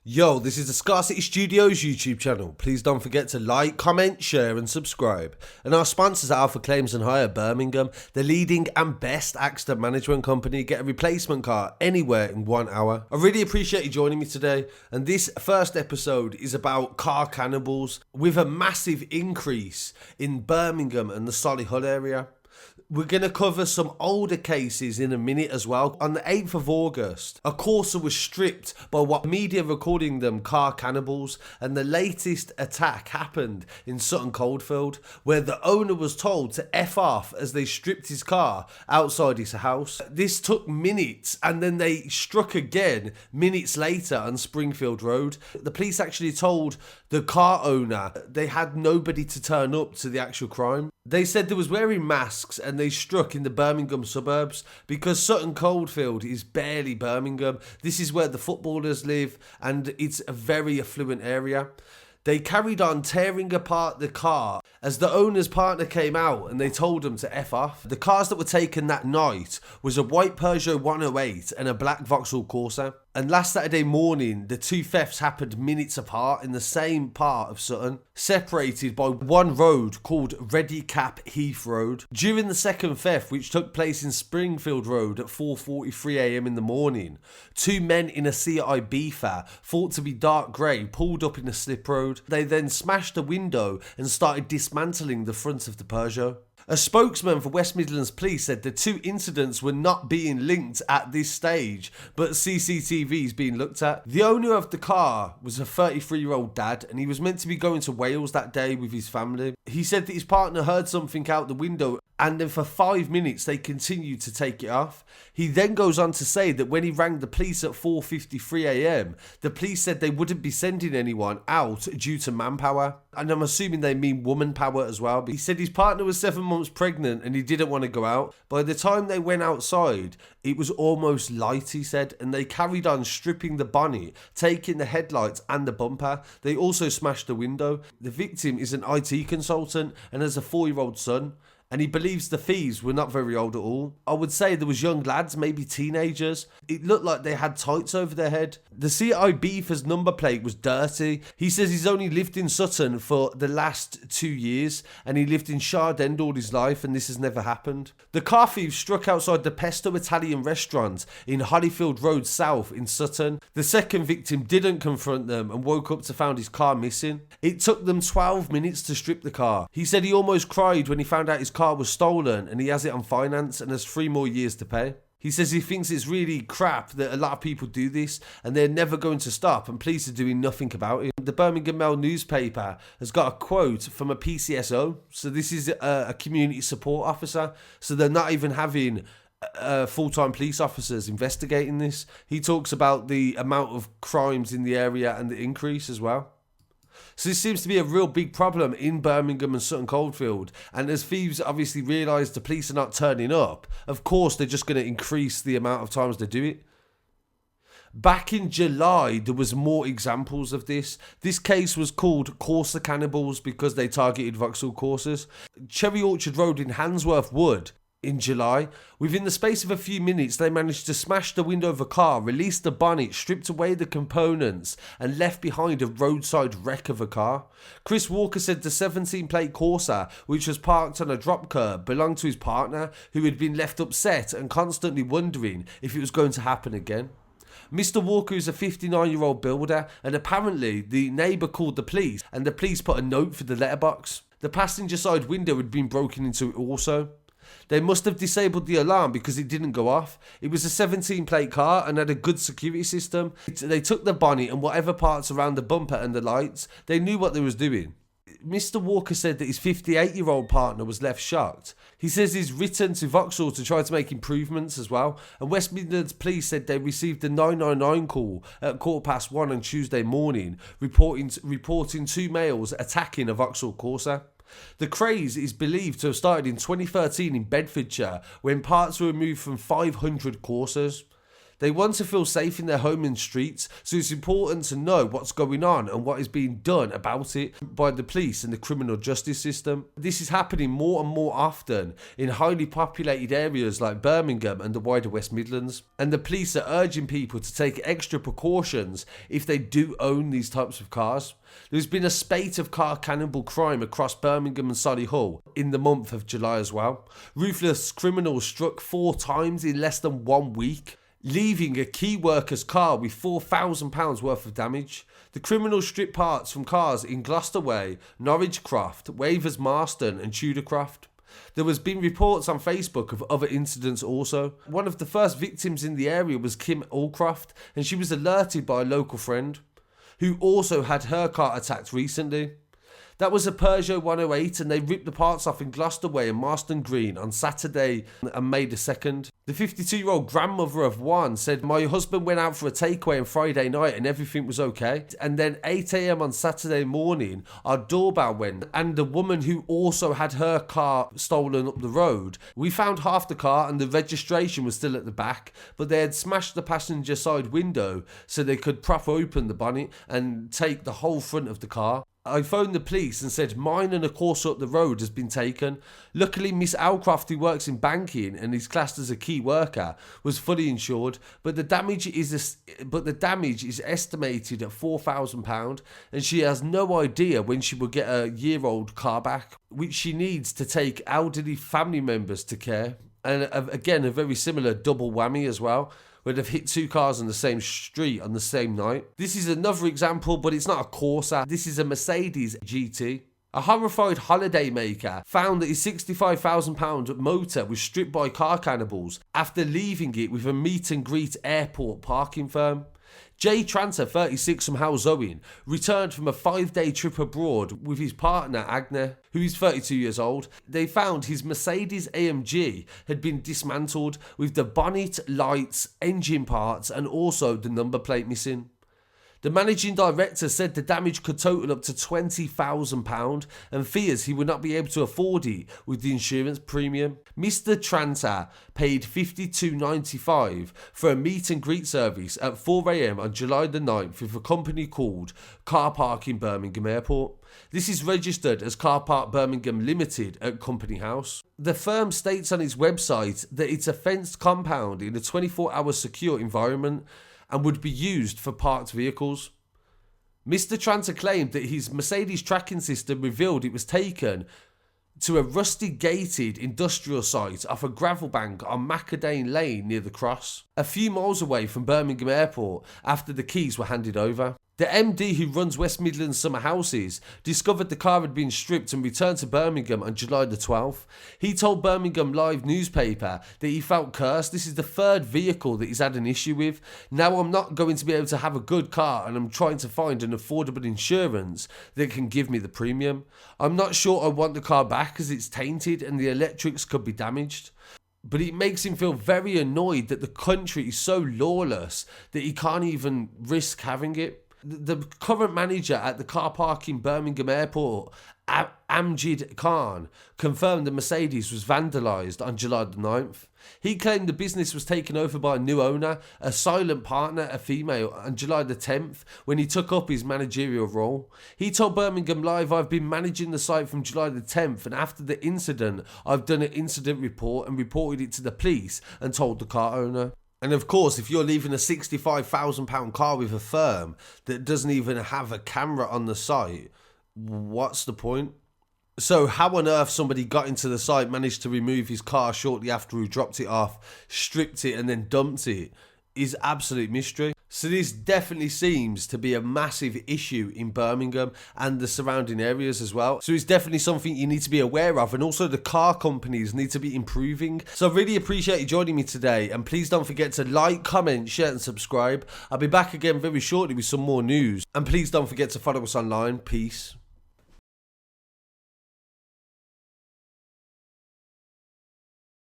Yo, this is the Scarcity Studios YouTube channel. Please don't forget to like, comment, share and subscribe. And our sponsors are Alpha Claims and Hire Birmingham, the leading and best accident management company. Get a replacement car anywhere in 1 hour. I really appreciate you joining me today. And this first episode is about car cannibals with a massive increase in Birmingham and the Solihull area. We're going to cover some older cases in a minute as well. On the 8th of August, a Corsa was stripped by what media were calling them car cannibals, and the latest attack happened in Sutton Coldfield, where the owner was told to F off as they stripped his car outside his house. This took minutes, and then they struck again minutes later on Springfield Road. The police actually told the car owner they had nobody to turn up to the actual crime. They said they was wearing masks and they struck in the Birmingham suburbs because Sutton Coldfield is barely Birmingham. This is where the footballers live and it's a very affluent area. They carried on tearing apart the car as the owner's partner came out and they told him to F off. The cars that were taken that night was a white Peugeot 108 and a black Vauxhall Corsa. And last Saturday morning, the two thefts happened minutes apart in the same part of Sutton, separated by one road called Reddicap Heath Road. During the second theft, which took place in Springfield Road at 4:43 a.m. in the morning, two men in a Seat Ibiza, thought to be dark grey, pulled up in a slip road. They then smashed a window and started dismantling the front of the Peugeot. A spokesman for West Midlands Police said the two incidents were not being linked at this stage, but CCTV is being looked at. The owner of the car was a 33-year-old dad and he was meant to be going to Wales that day with his family. He said that his partner heard something out the window and then for 5 minutes they continued to take it off. He then goes on to say that when he rang the police at 4:53 a.m, the police said they wouldn't be sending anyone out due to manpower. And I'm assuming they mean woman power as well. But he said his partner was 7 months pregnant and he didn't want to go out. By the time they went outside, it was almost light, he said, and they carried on stripping the bonnet, taking the headlights and the bumper. They also smashed the window. The victim is an IT consultant and has a 4-year-old son. And he believes the thieves were not very old at all. I would say there was young lads, maybe teenagers. It looked like they had tights over their head. The Seat Ibiza's number plate was dirty. He says he's only lived in Sutton for the last 2 years and he lived in Shard End all his life and this has never happened. The car thieves struck outside the Pesto Italian restaurant in Holyfield Road South in Sutton. The second victim didn't confront them and woke up to find his car missing. It took them 12 minutes to strip the car. He said he almost cried when he found out his car was stolen and he has it on finance and has 3 more years to pay. He says he thinks it's really crap that a lot of people do this and they're never going to stop and police are doing nothing about it. The Birmingham Mail newspaper has got a quote from a PCSO. So this is a community support officer. So they're not even having full-time police officers investigating this. He talks about the amount of crimes in the area and the increase as well. So this seems to be a real big problem in Birmingham and Sutton Coldfield. And as thieves obviously realise the police are not turning up, of course they're just going to increase the amount of times they do it. Back in July, there was more examples of this. This case was called Corsa Cannibals because they targeted Vauxhall Corsas. Cherry Orchard Road in Handsworth Wood. In July, within the space of a few minutes, they managed to smash the window of a car, release the bonnet, stripped away the components, and left behind a roadside wreck of a car. Chris Walker said the 17-plate Corsa, which was parked on a drop curb, belonged to his partner, who had been left upset and constantly wondering if it was going to happen again. Mr. Walker is a 59-year-old builder, and apparently the neighbour called the police, and the police put a note for the letterbox. The passenger side window had been broken into also. They must have disabled the alarm because it didn't go off. It was a 17-plate car and had a good security system. They took the bonnet and whatever parts around the bumper and the lights. They knew what they was doing. Mr. Walker said that his 58-year-old partner was left shocked. He says he's written to Vauxhall to try to make improvements as well. And West Midlands Police said they received a 999 call at 1:15 on Tuesday morning, reporting 2 males attacking a Vauxhall Corsa. The craze is believed to have started in 2013 in Bedfordshire when parts were removed from 500 Corsas. They want to feel safe in their home and streets, so it's important to know what's going on and what is being done about it by the police and the criminal justice system. This is happening more and more often in highly populated areas like Birmingham and the wider West Midlands, and the police are urging people to take extra precautions if they do own these types of cars. There's been a spate of car cannibal crime across Birmingham and Solihull in the month of July as well. Ruthless criminals struck 4 times in less than 1 week, leaving a key worker's car with £4,000 worth of damage. The criminals stripped parts from cars in Gloucester Way, Norwich Croft, Wavers Marston and Tudorcroft. There has been reports on Facebook of other incidents also. One of the first victims in the area was Kim Allcroft, and she was alerted by a local friend who also had her car attacked recently. That was a Peugeot 108, and they ripped the parts off in Gloucester Way and Marston Green on Saturday and May the 2nd. The 52-year-old grandmother of one said, "My husband went out for a takeaway on Friday night and everything was okay. And then 8 a.m. on Saturday morning, our doorbell went, and the woman who also had her car stolen up the road, we found half the car and the registration was still at the back, but they had smashed the passenger side window so they could prop open the bonnet and take the whole front of the car. I phoned the police and said mine and a Corsa up the road has been taken. Luckily, Miss Alcroft, who works in banking and is classed as a key worker, was fully insured, but the damage is estimated at £4,000, and she has no idea when she will get a year-old car back, which she needs to take elderly family members to care. And again, a very similar double whammy as well, where they've hit 2 cars on the same street on the same night. This is another example, but it's not a Corsa. This is a Mercedes GT. A horrified holidaymaker found that his £65,000 motor was stripped by car cannibals after leaving it with a meet and greet airport parking firm. Jay Tranter, 36, from Halesowen, returned from a 5-day trip abroad with his partner Agne, who is 32 years old. They found his Mercedes AMG had been dismantled, with the bonnet, lights, engine parts and also the number plate missing. The managing director said the damage could total up to £20,000 and fears he would not be able to afford it with the insurance premium. Mr. Tranter paid $52.95 for a meet and greet service at 4 a.m. on July the 9th with a company called Car Parking Birmingham Airport. This is registered as Car Park Birmingham Limited at Company House. The firm states on its website that it's a fenced compound in a 24-hour secure environment and would be used for parked vehicles. Mr. Tranter claimed that his Mercedes tracking system revealed it was taken to a rusty gated industrial site off a gravel bank on Macadane Lane near the Cross, a few miles away from Birmingham Airport, after the keys were handed over. The MD who runs West Midlands Summer Houses discovered the car had been stripped and returned to Birmingham on July the 12th. He told Birmingham Live newspaper that he felt cursed. This is the 3rd vehicle that he's had an issue with. Now I'm not going to be able to have a good car, and I'm trying to find an affordable insurance that can give me the premium. I'm not sure I want the car back as it's tainted and the electrics could be damaged. But it makes him feel very annoyed that the country is so lawless that he can't even risk having it. The current manager at the car parking Birmingham Airport, Amjid Khan, confirmed the Mercedes was vandalised on July the 9th. He claimed the business was taken over by a new owner, a silent partner, a female, on July the 10th when he took up his managerial role. He told Birmingham Live, "I've been managing the site from July the 10th, and after the incident, I've done an incident report and reported it to the police and told the car owner." And of course, if you're leaving a £65,000 car with a firm that doesn't even have a camera on the site, what's the point? So how on earth somebody got into the site, managed to remove his car shortly after he dropped it off, stripped it and then dumped it, is absolute mystery. So this definitely seems to be a massive issue in Birmingham and the surrounding areas as well. So it's definitely something you need to be aware of, and also the car companies need to be improving. So I really appreciate you joining me today, and please don't forget to like, comment, share and subscribe. I'll be back again very shortly with some more news, and please don't forget to follow us online. Peace.